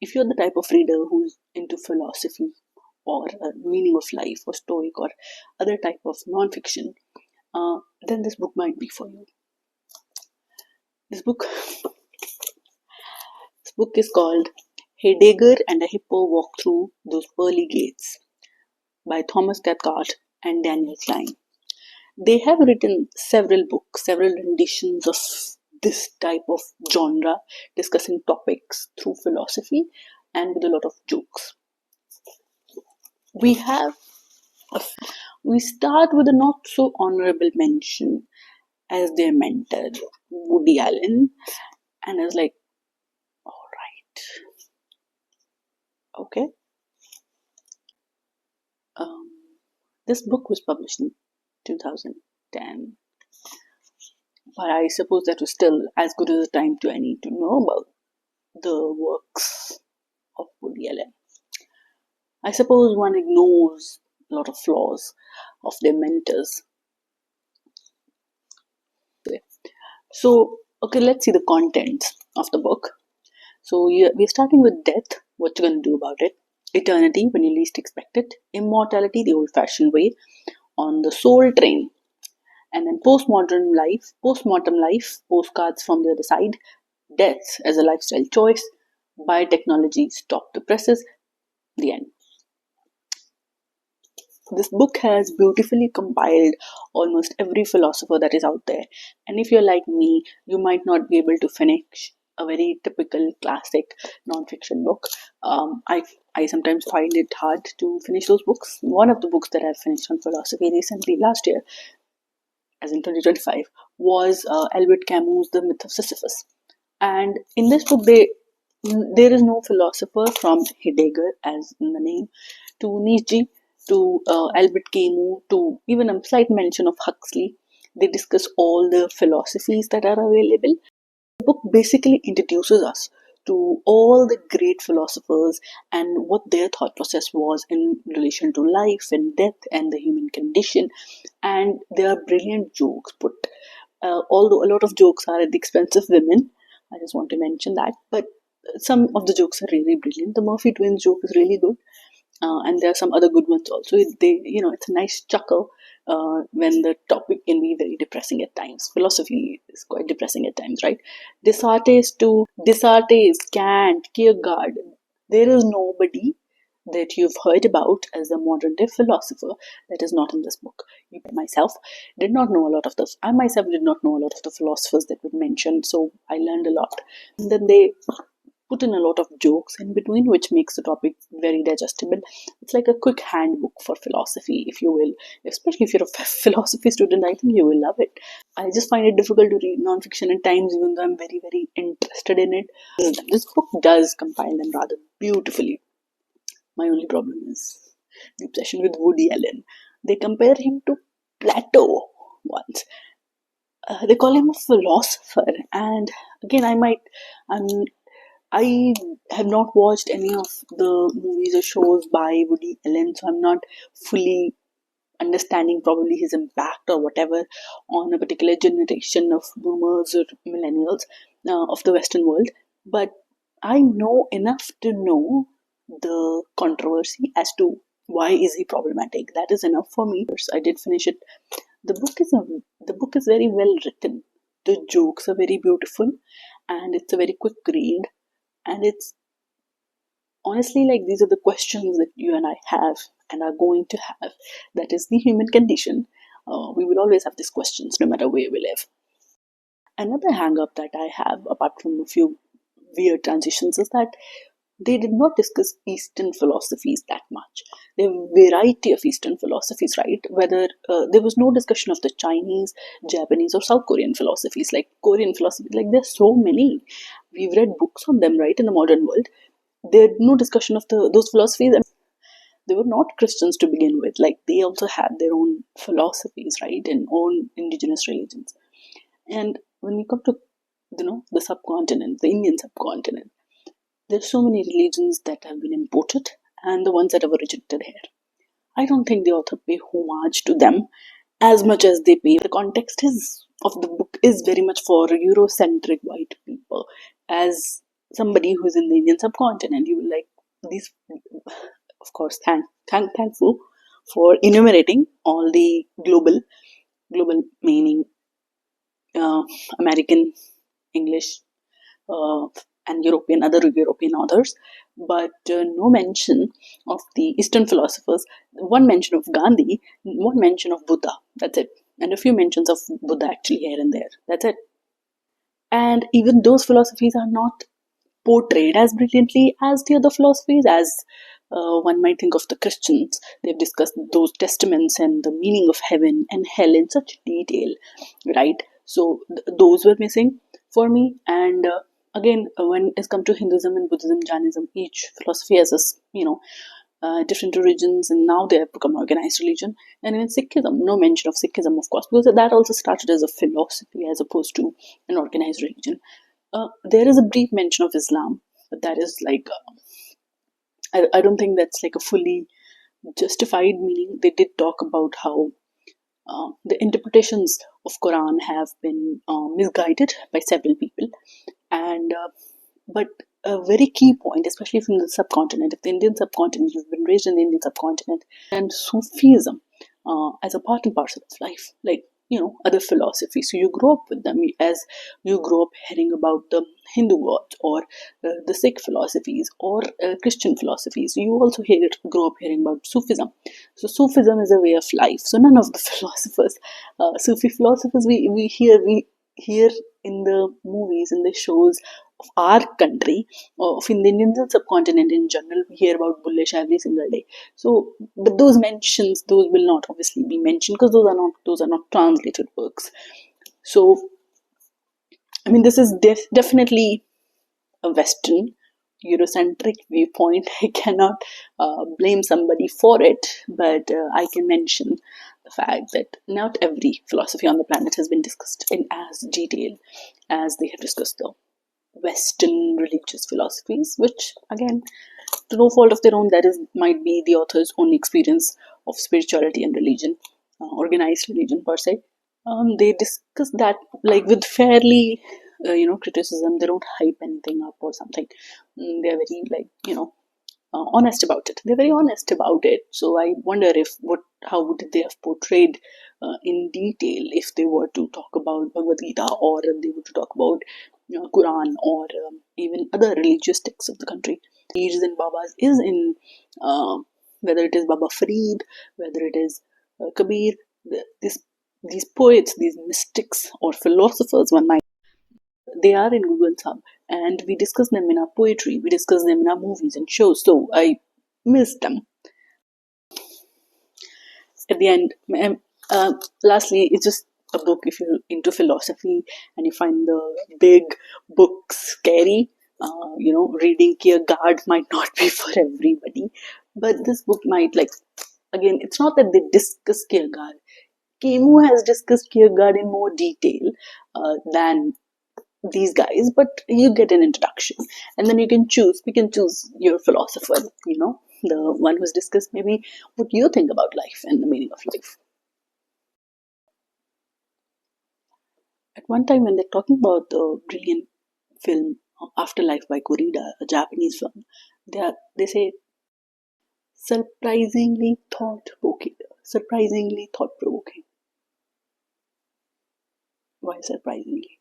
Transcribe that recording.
if you're the type of reader who's into philosophy or meaning of life or stoic or other type of non-fiction, then this book might be for you. This book is called Heidegger and a Hippo Walk Through Those Pearly Gates by Thomas Cathcart and Daniel Klein. They have written several books, several renditions of this type of genre, discussing topics through philosophy and with a lot of jokes. We start with a not so honorable mention as their mentor, Woody Allen, and I was like, all right, okay. This book was published in 2010, but I suppose that was still as good as a time to I need to know about the works of Woody Allen. I suppose one ignores a lot of flaws of their mentors. So, okay, let's see the contents of the book. So, we're starting with death. What you're going to do about it? Eternity, when you least expect it. Immortality, the old-fashioned way. On the soul train. And then postmortem life, postcards from the other side. Death as a lifestyle choice. Biotechnology, stop the presses. The end. This book has beautifully compiled almost every philosopher that is out there. And if you're like me, you might not be able to finish a very typical classic non-fiction book. I sometimes find it hard to finish those books. One of the books that I've finished on philosophy recently, last year, as in 2025, was Albert Camus' The Myth of Sisyphus. And in this book, there is no philosopher from Heidegger, as in the name, to Nietzsche, to Albert Camus, to even a slight mention of Huxley. They discuss all the philosophies that are available. The book basically introduces us to all the great philosophers and what their thought process was in relation to life and death and the human condition. And there are brilliant jokes put, although a lot of jokes are at the expense of women. I just want to mention that, but some of the jokes are really brilliant. The Murphy twins joke is really good. And there are some other good ones also. It's a nice chuckle when the topic can be very depressing at times. Philosophy is quite depressing at times, right? Descartes, Kant, Kierkegaard. There is nobody that you've heard about as a modern day philosopher that is not in this book. I myself did not know a lot of the philosophers that were mentioned, so I learned a lot. And then they put in a lot of jokes in between, which makes the topic very digestible. It's like a quick handbook for philosophy, if you will. Especially if you're a philosophy student, I think you will love it. I just find it difficult to read non-fiction at times, even though I'm very, very interested in it. This book does compile them rather beautifully. My only problem is the obsession with Woody Allen. They compare him to Plato once. They call him a philosopher, and again, I have not watched any of the movies or shows by Woody Allen, so I'm not fully understanding probably his impact or whatever on a particular generation of boomers or millennials of the Western world. But I know enough to know the controversy as to why is he problematic. That is enough for me. I did finish it. The book is very well written. The jokes are very beautiful, and it's a very quick read. And it's honestly like these are the questions that you and I have and are going to have. That is the human condition. We will always have these questions no matter where we live. Another hang up that I have, apart from a few weird transitions, is that they did not discuss Eastern philosophies that much. There are a variety of Eastern philosophies, right? Whether there was no discussion of the Chinese, Japanese, or South Korean philosophies, like Korean philosophy. Like there's so many. We've read books on them, right, in the modern world. There's no discussion of those philosophies. They were not Christians to begin with. Like they also had their own philosophies, right, and own indigenous religions. And when we come to the subcontinent, the Indian subcontinent, there's so many religions that have been imported and the ones that have originated here. I don't think the author pay homage to them as much as they pay. The context of the book is very much for Eurocentric white people, as somebody who's in the Indian subcontinent, you will like these. Of course, thankful for enumerating all the global meaning, American, English, uh, and other European authors, but no mention of the Eastern philosophers. One mention of Gandhi, one mention of Buddha. That's it, and a few mentions of Buddha actually here and there. That's it. And even those philosophies are not portrayed as brilliantly as the other philosophies, as one might think of the Christians. They've discussed those testaments and the meaning of heaven and hell in such detail, right? So those were missing for me. And again, when it's come to Hinduism and Buddhism, Jainism, each philosophy has different religions, and now they have become organized religion. And in Sikhism, no mention of Sikhism, of course, because that also started as a philosophy as opposed to an organized religion. There is a brief mention of Islam, but that is like I don't think that's like a fully justified meaning. They did talk about how the interpretations of Quran have been misguided by several people, and but a very key point, especially from the subcontinent, if the Indian subcontinent, you've been raised in the Indian subcontinent, and Sufism as a part and parcel of life, like other philosophies. So you grow up with them as you grow up hearing about the Hindu gods or the Sikh philosophies or Christian philosophies. You also grow up hearing about Sufism. So Sufism is a way of life. So none of the philosophers, Sufi philosophers, we hear in the movies, in the shows of our country, of in the Indian subcontinent in general, we hear about bullish every single day. So, but those mentions, those will not obviously be mentioned because those are not translated works. So, I mean, this is definitely a Western Eurocentric viewpoint. I cannot blame somebody for it, but I can mention the fact that not every philosophy on the planet has been discussed in as detail as they have discussed the Western religious philosophies, which again, to no fault of their own, that is might be the author's own experience of spirituality and religion, organized religion per se. They discuss that like with fairly, criticism. They don't hype anything up or something. They're very like honest about it. They're very honest about it. So I wonder if how would they have portrayed in detail if they were to talk about Bhagavad Gita, or if they were to talk about Quran, or even other religious texts of the country. Peers and Babas is in whether it is Baba Farid, whether it is Kabir, these poets, these mystics or philosophers, one might, they are in Google Hub, and we discuss them in our poetry, we discuss them in our movies and shows. So I miss them. At the end, lastly, it's just a book. If you're into philosophy and you find the big books scary, reading Kierkegaard might not be for everybody, but this book might, like, again, it's not that they discuss Kierkegaard. Camus has discussed Kierkegaard in more detail than these guys, but you get an introduction, and then we can choose your philosopher, the one who's discussed maybe what you think about life and the meaning of life. At one time, when they're talking about the brilliant film Afterlife by Kurida, a Japanese film, they say surprisingly thought provoking. Why surprisingly?